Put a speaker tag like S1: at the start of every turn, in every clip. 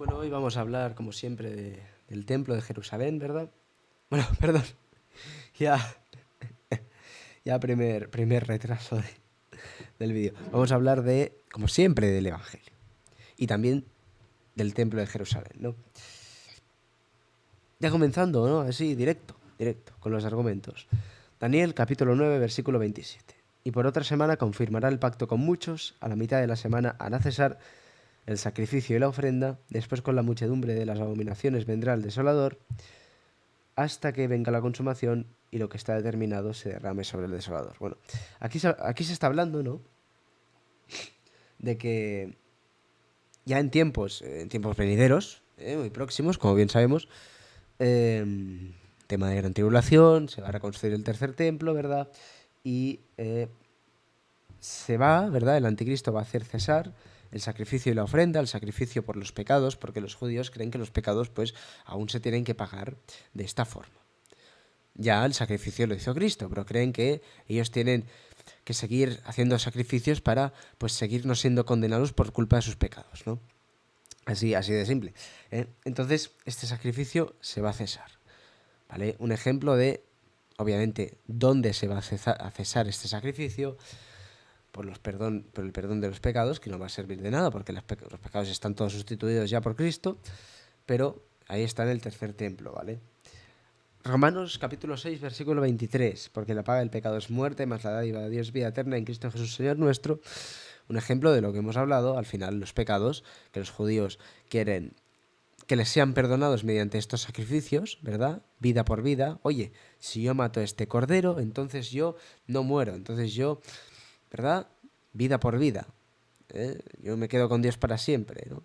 S1: Bueno, hoy vamos a hablar, como siempre, del templo de Jerusalén, ¿verdad? Bueno, perdón, ya, ya primer retraso del vídeo. Vamos a hablar de, como siempre, del Evangelio. Y también del templo de Jerusalén, ¿no? Ya comenzando, ¿no? Así, directo, con los argumentos. Daniel, capítulo 9, versículo 27. Y por otra semana confirmará el pacto con muchos, a la mitad de la semana hará cesar el sacrificio y la ofrenda, después con la muchedumbre de las abominaciones vendrá el desolador, hasta que venga la consumación y lo que está determinado se derrame sobre el desolador. Bueno, aquí se está hablando, ¿no? De que ya en tiempos venideros, muy próximos, como bien sabemos, eh, tema de gran tribulación, se va a reconstruir el tercer templo, ¿verdad? Y se va, ¿verdad? El anticristo va a hacer cesar el sacrificio y la ofrenda, el sacrificio por los pecados, porque los judíos creen que los pecados, pues, aún se tienen que pagar de esta forma. Ya el sacrificio lo hizo Cristo, pero creen que ellos tienen que seguir haciendo sacrificios para, pues, seguir no siendo condenados por culpa de sus pecados, ¿no? Así de simple. Entonces, este sacrificio se va a cesar, ¿vale? Un ejemplo de, obviamente, dónde se va a cesar este sacrificio, por el perdón de los pecados, que no va a servir de nada, porque los pecados están todos sustituidos ya por Cristo, pero ahí está en el tercer templo, ¿vale? Romanos capítulo 6, versículo 23, porque la paga del pecado es muerte, más la dádiva de Dios vida eterna en Cristo Jesús Señor nuestro. Un ejemplo de lo que hemos hablado, al final los pecados que los judíos quieren que les sean perdonados mediante estos sacrificios, ¿verdad? Vida por vida. Oye, si yo mato a este cordero, entonces yo no muero, entonces yo, ¿verdad? Vida por vida. Yo me quedo con Dios para siempre, ¿no?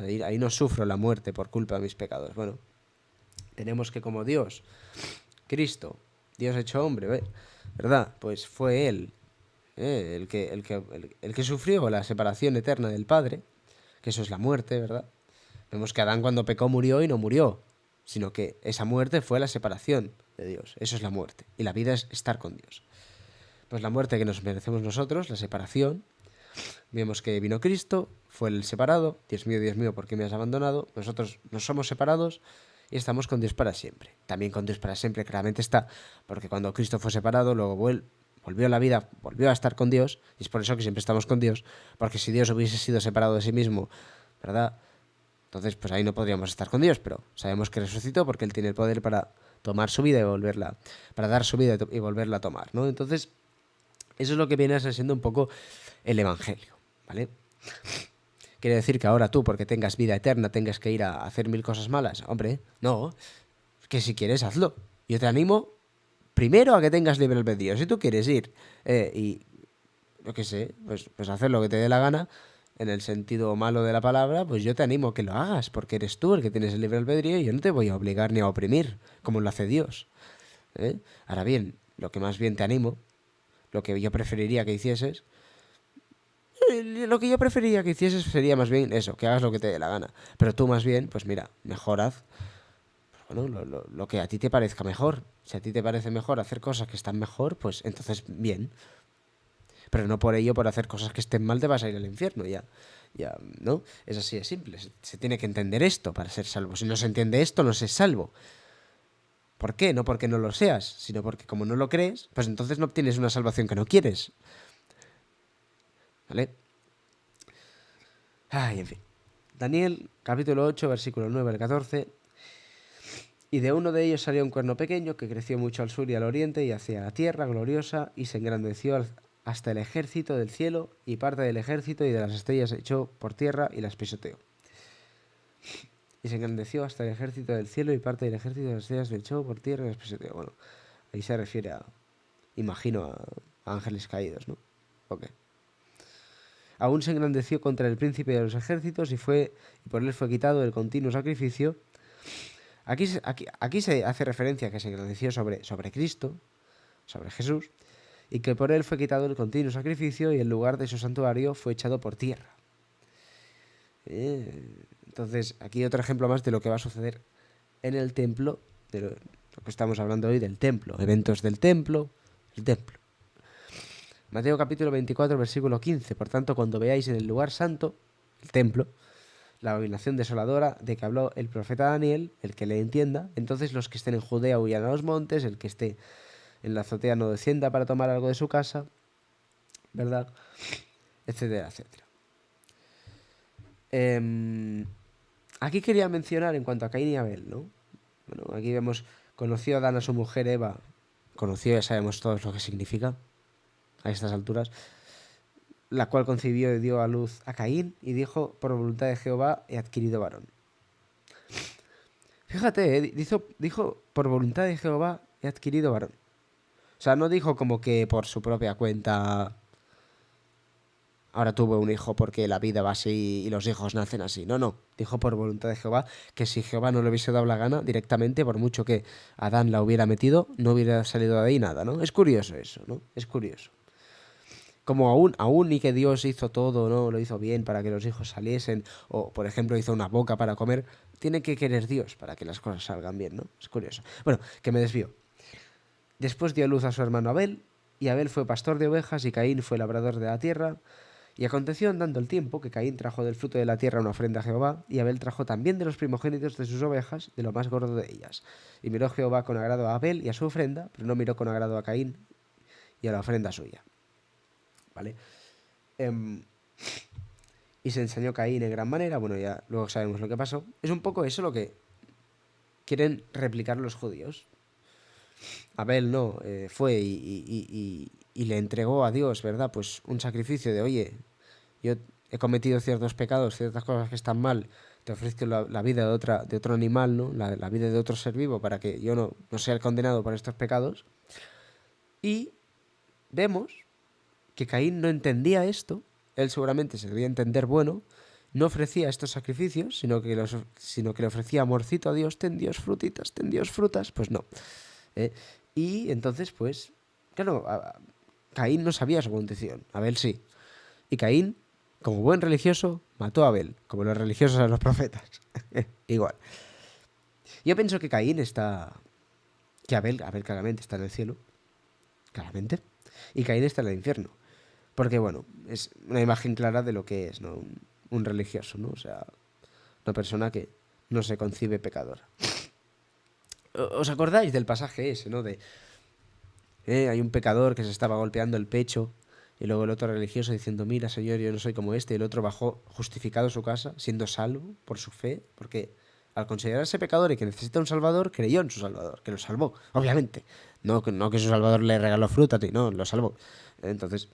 S1: Ahí no sufro la muerte por culpa de mis pecados. Bueno, tenemos que como Dios, Cristo, Dios hecho hombre, ¿verdad? Pues fue Él el que sufrió la separación eterna del Padre, que eso es la muerte, ¿verdad? Vemos que Adán cuando pecó murió y no murió, sino que esa muerte fue la separación de Dios. Eso es la muerte. Y la vida es estar con Dios. Pues la muerte que nos merecemos nosotros, la separación, vemos que vino Cristo, fue el separado. Dios mío, ¿por qué me has abandonado? Nosotros nos somos separados y estamos con Dios para siempre. También con Dios para siempre claramente está, porque cuando Cristo fue separado, luego volvió a la vida, volvió a estar con Dios, y es por eso que siempre estamos con Dios, porque si Dios hubiese sido separado de sí mismo, ¿verdad? Entonces, pues ahí no podríamos estar con Dios, pero sabemos que resucitó porque Él tiene el poder para tomar su vida y volverla, para dar su vida y volverla a tomar, ¿no? Entonces, eso es lo que viene a ser siendo un poco el Evangelio, ¿vale? Quiere decir que ahora tú, porque tengas vida eterna, tengas que ir a hacer mil cosas malas. Hombre, no, que si quieres, hazlo. Yo te animo primero a que tengas libre albedrío. Si tú quieres ir y, yo qué sé, pues hacer lo que te dé la gana, en el sentido malo de la palabra, pues yo te animo a que lo hagas, porque eres tú el que tienes el libre albedrío y yo no te voy a obligar ni a oprimir, como lo hace Dios. Ahora bien, lo que más bien te animo, lo que yo preferiría que hicieses, lo que yo preferiría que hicieses sería más bien eso, que hagas lo que te dé la gana. Pero tú más bien, pues mira, mejor haz, bueno, lo que a ti te parezca mejor. Si a ti te parece mejor hacer cosas que están mejor, pues entonces bien. Pero no por ello, por hacer cosas que estén mal, te vas a ir al infierno, ya, ¿no? Es así de simple. Se tiene que entender esto para ser salvo. Si no se entiende esto, no se es salvo. ¿Por qué? No porque no lo seas, sino porque como no lo crees, pues entonces no obtienes una salvación que no quieres. ¿Vale? Ay, en fin. Daniel, capítulo 8, versículo 9 al 14. Y de uno de ellos salió un cuerno pequeño que creció mucho al sur y al oriente y hacia la tierra gloriosa y se engrandeció hasta el ejército del cielo y parte del ejército y de las estrellas echó por tierra y las pisoteó. Y se engrandeció hasta el ejército del cielo y parte del ejército de las estrellas echó por tierra y las pisoteó. Bueno, ahí se refiere a, imagino, a ángeles caídos, ¿no? Ok. Aún se engrandeció contra el príncipe de los ejércitos y por él fue quitado el continuo sacrificio. Aquí se hace referencia a que se engrandeció sobre Cristo, sobre Jesús, y que por él fue quitado el continuo sacrificio y el lugar de su santuario fue echado por tierra. Entonces, aquí otro ejemplo más de lo que va a suceder en el templo, de lo que estamos hablando hoy del templo, eventos del templo, el templo. Mateo capítulo 24, versículo 15. Por tanto, cuando veáis en el lugar santo, el templo, la abominación desoladora de que habló el profeta Daniel, el que le entienda. Entonces los que estén en Judea huyan a los montes, el que esté en la azotea no descienda para tomar algo de su casa, ¿verdad? Etcétera, etcétera. Aquí quería mencionar en cuanto a Caín y Abel, ¿no? Bueno, aquí vemos, conoció Adán a su mujer Eva, conoció, ya sabemos todos lo que significa a estas alturas, la cual concibió y dio a luz a Caín y dijo, por voluntad de Jehová he adquirido varón. Fíjate, dijo, por voluntad de Jehová he adquirido varón. O sea, no dijo como que por su propia cuenta ahora tuve un hijo porque la vida va así y los hijos nacen así. No, no. Dijo por voluntad de Jehová que si Jehová no le hubiese dado la gana directamente, por mucho que Adán la hubiera metido, no hubiera salido de ahí nada, ¿no? Es curioso eso, ¿no? Es curioso. Como aún y que Dios hizo todo, ¿no? Lo hizo bien para que los hijos saliesen, o por ejemplo hizo una boca para comer, tiene que querer Dios para que las cosas salgan bien, ¿no? Es curioso. Bueno, que me desvío. Después dio luz a su hermano Abel, y Abel fue pastor de ovejas y Caín fue labrador de la tierra. Y aconteció andando el tiempo que Caín trajo del fruto de la tierra una ofrenda a Jehová, y Abel trajo también de los primogénitos de sus ovejas, de lo más gordo de ellas. Y miró Jehová con agrado a Abel y a su ofrenda, pero no miró con agrado a Caín y a la ofrenda suya. ¿Vale? Y se ensañó Caín en gran manera, bueno, ya luego sabemos lo que pasó. Es un poco eso lo que quieren replicar los judíos. Abel no, fue y le entregó a Dios, ¿verdad? Pues un sacrificio de, oye, yo he cometido ciertos pecados, ciertas cosas que están mal, te ofrezco la vida de otro animal, ¿no? La vida de otro ser vivo para que yo no sea el condenado por estos pecados. Y vemos que Caín no entendía esto, él seguramente se debía entender bueno, no ofrecía estos sacrificios, sino que le ofrecía amorcito a Dios, ten Dios frutitas, ten Dios frutas, pues no. Y entonces, pues, claro, Caín no sabía su condición, Abel sí. Y Caín, como buen religioso, mató a Abel, como los religiosos a los profetas. Igual. Yo pienso que Caín está... Que Abel claramente está en el cielo, claramente, y Caín está en el infierno. Porque, bueno, es una imagen clara de lo que es, ¿no? Un religioso, ¿no? O sea, una persona que no se concibe pecadora. ¿Os acordáis del pasaje ese, ¿no? Hay un pecador que se estaba golpeando el pecho y luego el otro religioso diciendo, mira, Señor, yo no soy como este. Y el otro bajó justificado a su casa, siendo salvo por su fe, porque al considerarse pecador y que necesita un salvador, creyó en su salvador, que lo salvó, obviamente. No que su salvador le regaló fruta, no, lo salvó. Entonces,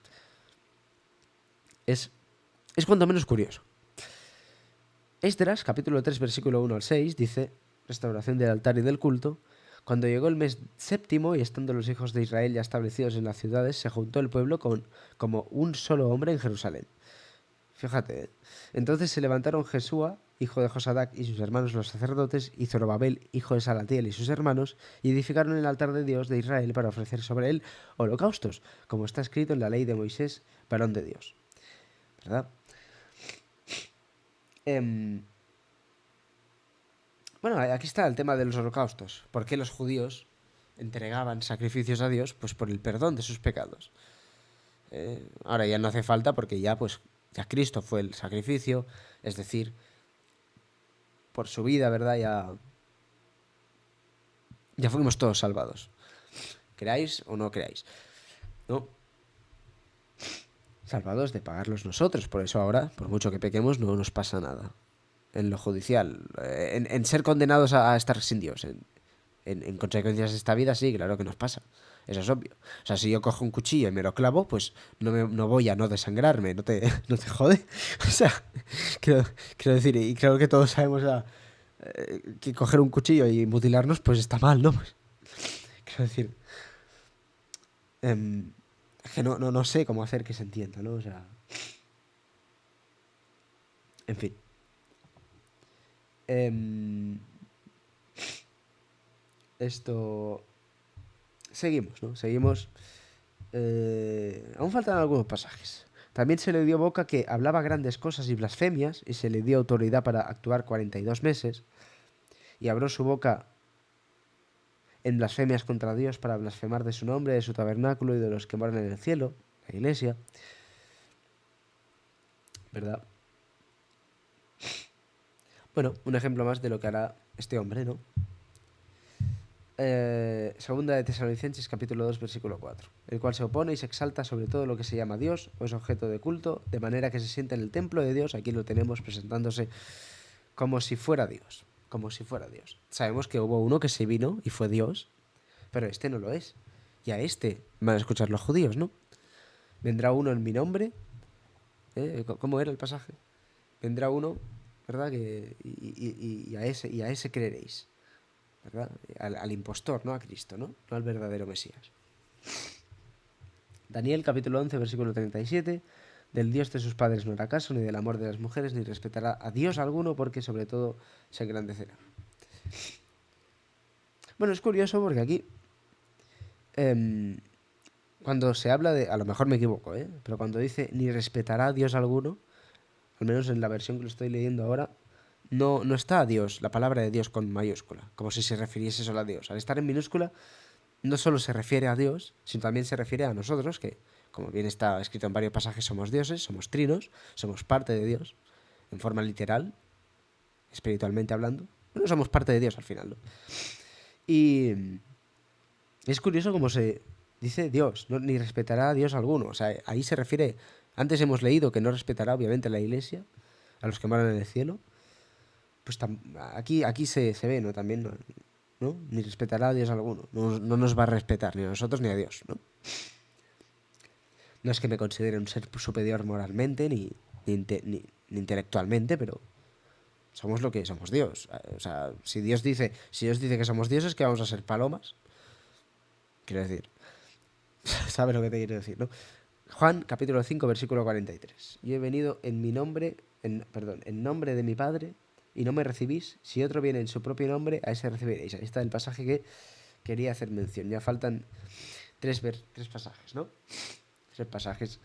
S1: es cuanto menos curioso. Esdras, capítulo 3, versículo 1 al 6, dice, restauración del altar y del culto. Cuando llegó el mes séptimo y estando los hijos de Israel ya establecidos en las ciudades, se juntó el pueblo como un solo hombre en Jerusalén. Fíjate, ¿eh? Entonces se levantaron Jesúa, hijo de Josadac, y sus hermanos los sacerdotes, y Zorobabel, hijo de Salatiel, y sus hermanos, y edificaron el altar de Dios de Israel para ofrecer sobre él holocaustos, como está escrito en la ley de Moisés, varón de Dios. ¿Verdad? Bueno, aquí está el tema de los holocaustos. ¿Por qué los judíos entregaban sacrificios a Dios? Pues por el perdón de sus pecados. Ahora ya no hace falta porque ya Cristo fue el sacrificio, es decir, por su vida, ¿verdad? Ya fuimos todos salvados. ¿Creáis o no creáis? ¿No? Salvados de pagarlos nosotros. Por eso ahora, por mucho que pequemos, no nos pasa nada. En lo judicial, en ser condenados a estar sin Dios, en consecuencias de esta vida, sí, claro que nos pasa. Eso es obvio. O sea, si yo cojo un cuchillo y me lo clavo, pues no voy a no desangrarme, no te jode. O sea, quiero decir, y creo que todos sabemos que coger un cuchillo y mutilarnos, pues está mal, ¿no? Pues, quiero decir, es que no sé cómo hacer que se entienda, ¿no? O sea, en fin. Esto... Seguimos, ¿no? Seguimos. Aún faltan algunos pasajes. También se le dio boca que hablaba grandes cosas y blasfemias, y se le dio autoridad para actuar 42 meses, y abrió su boca en blasfemias contra Dios para blasfemar de su nombre, de su tabernáculo y de los que moran en el cielo, la iglesia, ¿verdad? Bueno, un ejemplo más de lo que hará este hombre, ¿no? Segunda de Tesalonicenses capítulo 2 versículo 4, el cual se opone y se exalta sobre todo lo que se llama Dios o es objeto de culto, de manera que se sienta en el templo de Dios. Aquí lo tenemos presentándose como si fuera Dios, como si fuera Dios. Sabemos que hubo uno que se vino y fue Dios, pero este no lo es. Y a este van a escuchar los judíos, ¿no? Vendrá uno en mi nombre. ¿Cómo era el pasaje? Vendrá uno, ¿verdad? Y a ese creeréis, ¿verdad? Al impostor, no a Cristo, ¿no? No al verdadero Mesías. Daniel capítulo 11 versículo 37. Del Dios de sus padres no hará caso, ni del amor de las mujeres, ni respetará a Dios alguno, porque sobre todo se engrandecerá. Bueno, es curioso porque aquí, cuando se habla de, a lo mejor me equivoco, pero cuando dice ni respetará a Dios alguno, al menos en la versión que lo estoy leyendo ahora, no está a Dios, la palabra de Dios con mayúscula, como si se refiriese solo a Dios. Al estar en minúscula, no solo se refiere a Dios, sino también se refiere a nosotros, que, como bien está escrito en varios pasajes, somos dioses, somos trinos, somos parte de Dios, en forma literal, espiritualmente hablando. No somos parte de Dios al final, ¿no? Y es curioso cómo se dice Dios, ¿no? Ni respetará a Dios alguno. O sea, ahí se refiere, antes hemos leído que no respetará obviamente a la iglesia, a los que moran en el cielo. Pues aquí se ve, ¿no? También, ¿no? Ni respetará a Dios alguno. No nos va a respetar, ni a nosotros ni a Dios, ¿no? No es que me considere un ser superior moralmente ni intelectualmente, pero somos lo que somos Dios. O sea, si Dios dice que somos dioses, que vamos a ser palomas. Quiero decir, ¿sabes lo que te quiero decir, no? Juan capítulo 5 versículo 43. Yo he venido en mi nombre, en nombre de mi Padre, y no me recibís. Si otro viene en su propio nombre, a ese recibiréis. Ahí está el pasaje que quería hacer mención. Ya faltan tres pasajes, ¿no? Tres pasajes.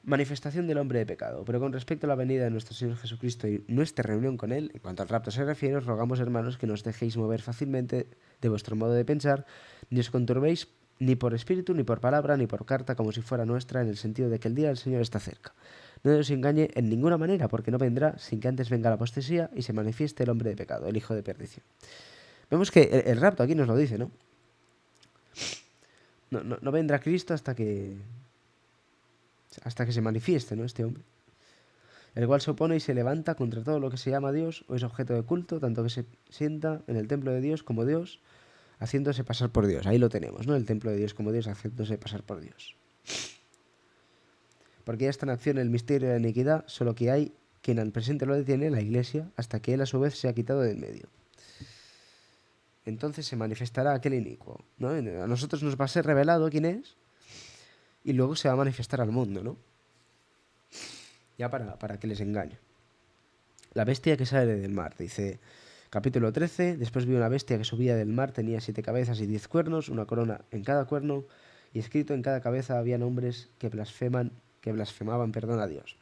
S1: Manifestación del hombre de pecado. Pero con respecto a la venida de nuestro Señor Jesucristo y nuestra reunión con Él, en cuanto al rapto se refiere, os rogamos, hermanos, que no os dejéis mover fácilmente de vuestro modo de pensar, ni os conturbéis ni por espíritu, ni por palabra, ni por carta, como si fuera nuestra, en el sentido de que el día del Señor está cerca. No os engañe en ninguna manera, porque no vendrá sin que antes venga la apostasía y se manifieste el hombre de pecado, el hijo de perdición. Vemos que el rapto aquí nos lo dice, ¿no? No vendrá Cristo hasta que se manifieste, ¿no? Este hombre, el cual se opone y se levanta contra todo lo que se llama Dios o es objeto de culto, tanto que se sienta en el templo de Dios como Dios, haciéndose pasar por Dios. Ahí lo tenemos, ¿no? El templo de Dios como Dios, haciéndose pasar por Dios. Porque ya está en acción el misterio de la iniquidad, solo que hay quien al presente lo detiene, la Iglesia, hasta que él a su vez se ha quitado de en medio. Entonces se manifestará aquel inicuo, ¿no? A nosotros nos va a ser revelado quién es y luego se va a manifestar al mundo, ¿no? Ya para que les engañe. La bestia que sale del mar, dice capítulo 13. Después vi una bestia que subía del mar, tenía 7 cabezas y 10 cuernos, una corona en cada cuerno, y escrito en cada cabeza había nombres que blasfemaban, a Dios.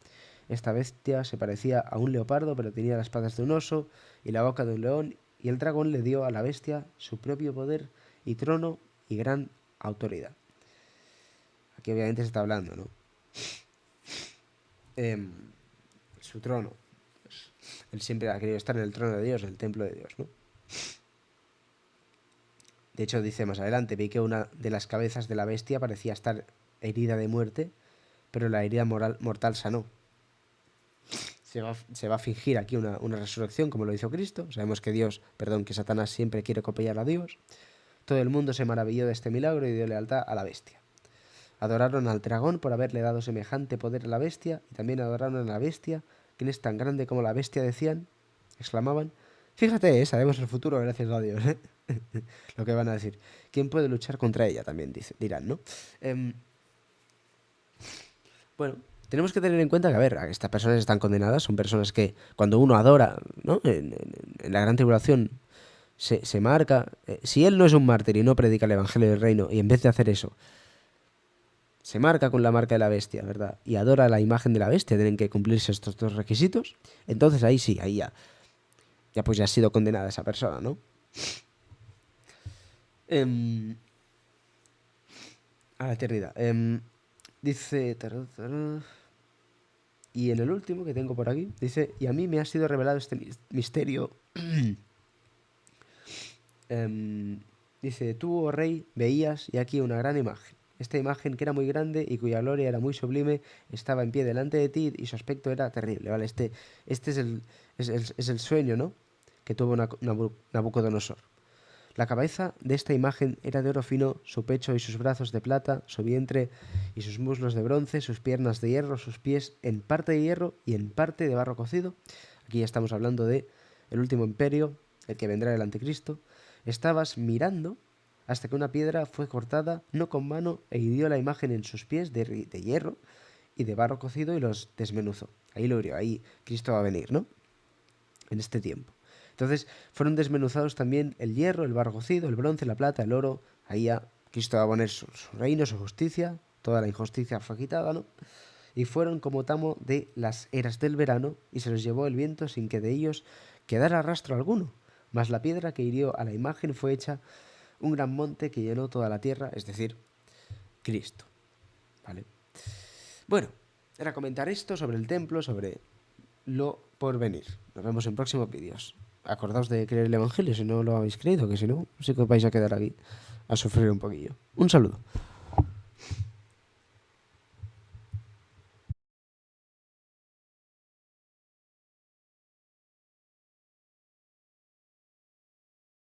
S1: Esta bestia se parecía a un leopardo, pero tenía las patas de un oso y la boca de un león, y el dragón le dio a la bestia su propio poder y trono y gran autoridad. Aquí obviamente se está hablando, ¿no? Su trono. Él siempre ha querido estar en el trono de Dios, en el templo de Dios, ¿no? De hecho, dice más adelante, vi que una de las cabezas de la bestia parecía estar herida de muerte, pero la herida mortal sanó. Se va a fingir aquí una resurrección, como lo hizo Cristo. Sabemos que que Satanás siempre quiere copiar a Dios. Todo el mundo se maravilló de este milagro y dio lealtad a la bestia. Adoraron al dragón por haberle dado semejante poder a la bestia, y también adoraron a la bestia, quien es tan grande como la bestia, decían, exclamaban. Fíjate, sabemos el futuro, gracias a Dios, ¿eh? Lo que van a decir. ¿Quién puede luchar contra ella? También dirán, ¿no? Bueno, tenemos que tener en cuenta que, a ver, estas personas están condenadas, son personas que cuando uno adora, ¿no? En la gran tribulación se marca. Si él no es un mártir y no predica el evangelio del reino, y en vez de hacer eso, se marca con la marca de la bestia, ¿verdad? Y adora la imagen de la bestia, tienen que cumplirse estos dos requisitos. Entonces ahí sí, ahí ya pues ya ha sido condenada esa persona, ¿no? A la eternidad. Dice. Y en el último que tengo por aquí, dice, y a mí me ha sido revelado este misterio. Dice, tú, oh rey, veías y aquí una gran imagen. Esta imagen, que era muy grande y cuya gloria era muy sublime, estaba en pie delante de ti y su aspecto era terrible. ¿Vale? Este es el sueño, ¿no? Que tuvo Nabucodonosor. La cabeza de esta imagen era de oro fino, su pecho y sus brazos de plata, su vientre y sus muslos de bronce, sus piernas de hierro, sus pies en parte de hierro y en parte de barro cocido. Aquí ya estamos hablando de el último imperio, el que vendrá el anticristo. Estabas mirando hasta que una piedra fue cortada, no con mano, e hirió la imagen en sus pies de hierro y de barro cocido y los desmenuzó. Ahí lo hirió, ahí Cristo va a venir, ¿no? En este tiempo. Entonces fueron desmenuzados también el hierro, el barro cocido, el bronce, la plata, el oro. Ahí ya Cristo va a poner su reino, su justicia, toda la injusticia fue quitada, ¿no? Y fueron como tamo de las eras del verano, y se los llevó el viento sin que de ellos quedara rastro alguno. Mas la piedra que hirió a la imagen fue hecha un gran monte que llenó toda la tierra, es decir, Cristo. ¿Vale? Bueno, era comentar esto sobre el templo, sobre lo por venir. Nos vemos en próximos vídeos. Acordaos de creer el Evangelio si no lo habéis creído, que si no, sí que os vais a quedar aquí a sufrir un poquillo. Un saludo.